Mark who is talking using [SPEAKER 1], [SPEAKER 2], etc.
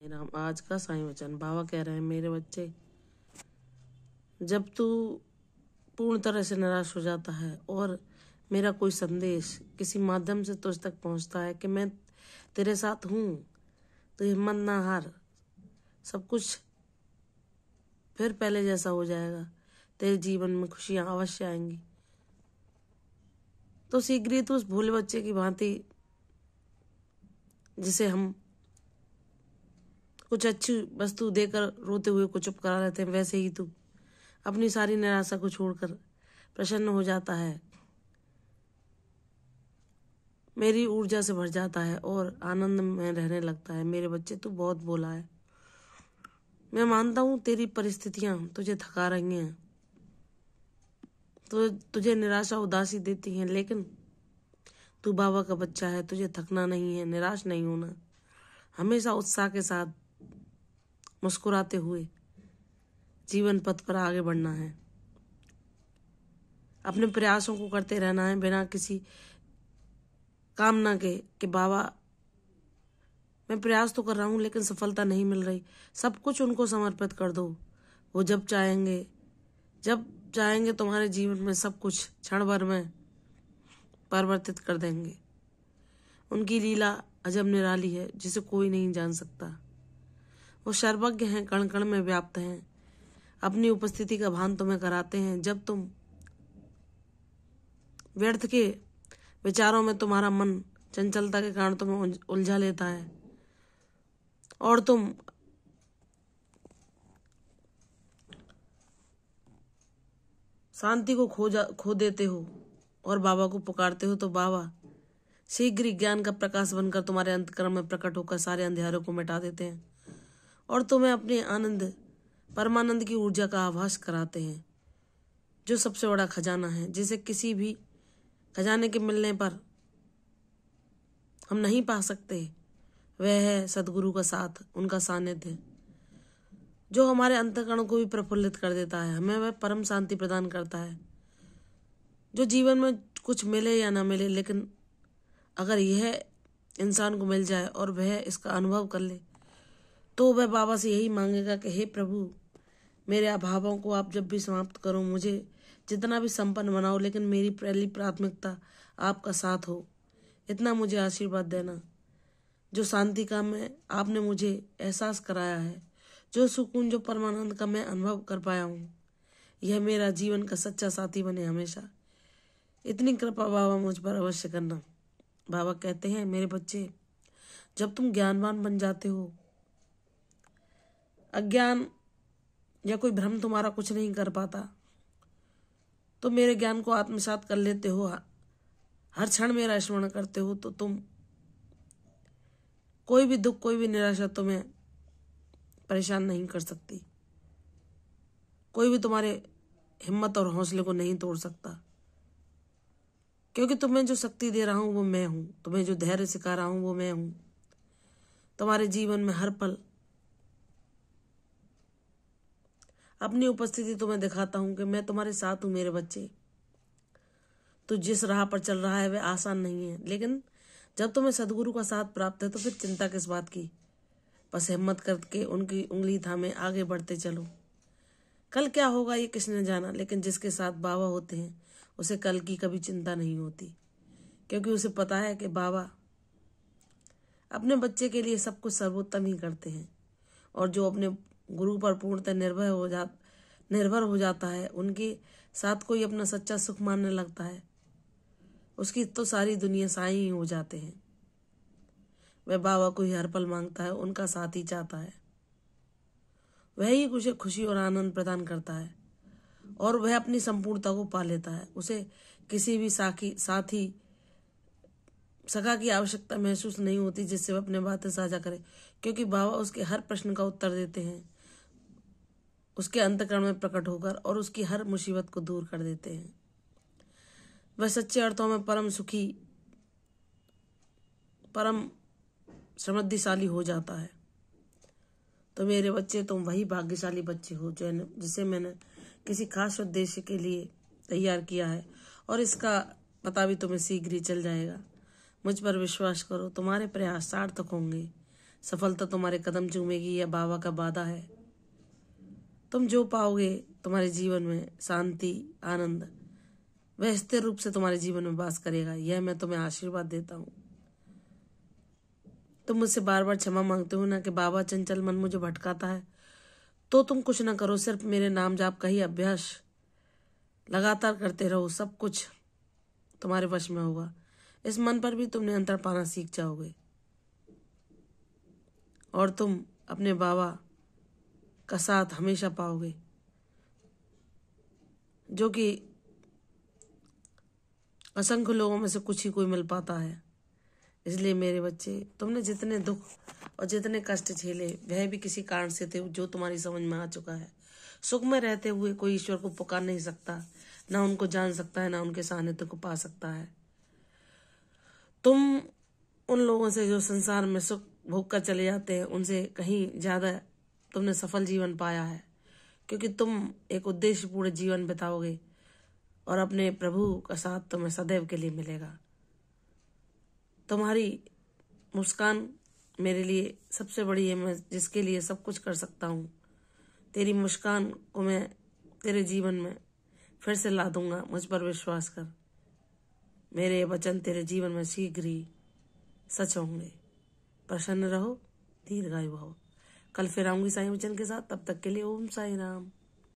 [SPEAKER 1] राम। आज का साईं वचन। बाबा कह रहे हैं, मेरे बच्चे, जब तू पूर्ण तरह से निराश हो जाता है और मेरा कोई संदेश किसी माध्यम से तुझ तक पहुंचता है कि मैं तेरे साथ हूं, तो हिम्मत ना हार, सब कुछ फिर पहले जैसा हो जाएगा, तेरे जीवन में खुशियां अवश्य आएंगी। तो शीघ्र ही तू उस भोले बच्चे की भांति, जिसे हम कुछ अच्छी वस्तु देकर रोते हुए को चुप करा लेते हैं, वैसे ही तू अपनी सारी निराशा को छोड़कर प्रसन्न हो जाता है, मेरी ऊर्जा से भर जाता है और आनंद में रहने लगता है। मेरे बच्चे, तू बहुत भोला है। मैं मानता हूं तेरी परिस्थितियां तुझे थका रही हैं, तो तुझे निराशा उदासी देती हैं, लेकिन तू बाबा का बच्चा है, तुझे थकना नहीं है, निराश नहीं होना, हमेशा उत्साह के साथ मुस्कुराते हुए जीवन पथ पर आगे बढ़ना है। अपने प्रयासों को करते रहना है बिना किसी कामना के कि बाबा मैं प्रयास तो कर रहा हूं लेकिन सफलता नहीं मिल रही। सब कुछ उनको समर्पित कर दो। वो जब चाहेंगे तुम्हारे जीवन में सब कुछ क्षण भर में परिवर्तित कर देंगे। उनकी लीला अजब निराली है, जिसे कोई नहीं जान सकता। वो सर्वज्ञ हैं, कण कण में व्याप्त हैं, अपनी उपस्थिति का भान तुम्हें कराते हैं। जब तुम व्यर्थ के विचारों में तुम्हारा मन चंचलता के कारण तुम्हें उलझा लेता है और तुम शांति को खो देते हो और बाबा को पुकारते हो, तो बाबा शीघ्र ही ज्ञान का प्रकाश बनकर तुम्हारे अंतःकरण में प्रकट होकर सारे अंधेरों को मिटा देते हैं और तुम्हें अपने परमानंद की ऊर्जा का आभास कराते हैं, जो सबसे बड़ा खजाना है, जिसे किसी भी खजाने के मिलने पर हम नहीं पा सकते। वह है सदगुरु का साथ, उनका सानिध्य, जो हमारे अंतःकरण को भी प्रफुल्लित कर देता है। हमें वह परम शांति प्रदान करता है। जो जीवन में कुछ मिले या ना मिले, लेकिन अगर यह इंसान को मिल जाए और वह इसका अनुभव कर ले, तो वह बाबा से यही मांगेगा कि हे प्रभु, मेरे अभावों को आप जब भी समाप्त करो, मुझे जितना भी संपन्न बनाओ, लेकिन मेरी पहली प्राथमिकता आपका साथ हो। इतना मुझे आशीर्वाद देना। जो शांति का आपने मुझे एहसास कराया है, जो सुकून, जो परमानंद का मैं अनुभव कर पाया हूँ, यह मेरा जीवन का सच्चा साथी बने हमेशा। इतनी कृपा बाबा मुझ पर अवश्य करना। बाबा कहते हैं, मेरे बच्चे, जब तुम ज्ञानवान बन जाते हो, अज्ञान या कोई भ्रम तुम्हारा कुछ नहीं कर पाता, तो मेरे ज्ञान को आत्मसात कर लेते हो, हर क्षण मेरा स्मरण करते हो, तो तुम कोई भी दुख, कोई भी निराशा तुम्हें परेशान नहीं कर सकती। कोई भी तुम्हारे हिम्मत और हौसले को नहीं तोड़ सकता, क्योंकि तुम्हें जो शक्ति दे रहा हूं वो मैं हूं, तुम्हें जो धैर्य सिखा रहा हूं वो मैं हूं। तुम्हारे जीवन में हर पल अपनी उपस्थिति तुम्हें दिखाता हूं कि मैं तुम्हारे साथ हूं। मेरे बच्चे, तो जिस राह पर चल रहा है वह आसान नहीं है, लेकिन जब तुम्हें सदगुरु का साथ प्राप्त है तो फिर चिंता किस बात की। बस हिम्मत करके उनकी उंगली थामे आगे बढ़ते चलो। कल क्या होगा ये किसने जाना, लेकिन जिसके साथ बाबा होते हैं उसे कल की कभी चिंता नहीं होती, क्योंकि उसे पता है कि बाबा अपने बच्चे के लिए सब कुछ सर्वोत्तम ही करते हैं। और जो अपने गुरु पर पूर्णतः निर्भर हो जाता है, उनके साथ कोई अपना सच्चा सुख मानने लगता है, उसकी तो सारी दुनिया साईं ही हो जाते हैं। वह बाबा को ही हर पल मांगता है, उनका साथ ही चाहता है। वह ही उसे खुशी और आनंद प्रदान करता है और वह अपनी संपूर्णता को पा लेता है। उसे किसी भी सखा की आवश्यकता महसूस नहीं होती जिससे वह अपने बातें साझा करे, क्योंकि बाबा उसके हर प्रश्न का उत्तर देते हैं, उसके अंतःकरण में प्रकट होकर, और उसकी हर मुसीबत को दूर कर देते हैं। वह सच्चे अर्थों में परम सुखी, परम समृद्धिशाली हो जाता है। तो मेरे बच्चे, तुम वही भाग्यशाली बच्चे हो जिसे मैंने किसी खास उद्देश्य के लिए तैयार किया है, और इसका पता भी तुम्हें शीघ्र ही चल जाएगा। मुझ पर विश्वास करो, तुम्हारे प्रयास सार्थक होंगे। सफलता तुम्हारे कदम चूमेगी, यह बाबा का वादा है। तुम जो पाओगे तुम्हारे जीवन में शांति, आनंद, वह स्थिर रूप से तुम्हारे जीवन में वास करेगा। यह मैं तुम्हें आशीर्वाद देता हूँ। तुम मुझसे बार बार क्षमा मांगते हो ना कि बाबा चंचल मन मुझे भटकाता है, तो तुम कुछ ना करो, सिर्फ मेरे नाम जाप का ही अभ्यास लगातार करते रहो। सब कुछ तुम्हारे वश में होगा। इस मन पर भी तुम नियंत्रण पाना सीख जाओगे और तुम अपने बाबा का साथ हमेशा पाओगे, जो कि असंख्य लोगों में से कुछ ही कोई मिल पाता है। इसलिए मेरे बच्चे, तुमने जितने दुख और जितने कष्ट झेले वह भी किसी कारण से थे जो तुम्हारी समझ में आ चुका है। सुख में रहते हुए कोई ईश्वर को पुकार नहीं सकता, ना उनको जान सकता है, ना उनके सानिध्य को पा सकता है। तुम उन लोगों से जो संसार में सुख भोग कर चले जाते हैं, उनसे कहीं ज्यादा तुमने सफल जीवन पाया है, क्योंकि तुम एक उद्देश्यपूर्ण जीवन बिताओगे और अपने प्रभु का साथ तुम्हें सदैव के लिए मिलेगा। तुम्हारी मुस्कान मेरे लिए सबसे बड़ी है, मैं जिसके लिए सब कुछ कर सकता हूँ। तेरी मुस्कान को मैं तेरे जीवन में फिर से ला दूंगा, मुझ पर विश्वास कर। मेरे ये वचन तेरे जीवन में शीघ्र ही सच होंगे। प्रसन्न रहो, दीर्घायु भव। कल फिर आऊंगी साईं वचन के साथ। तब तक के लिए ओम साई राम।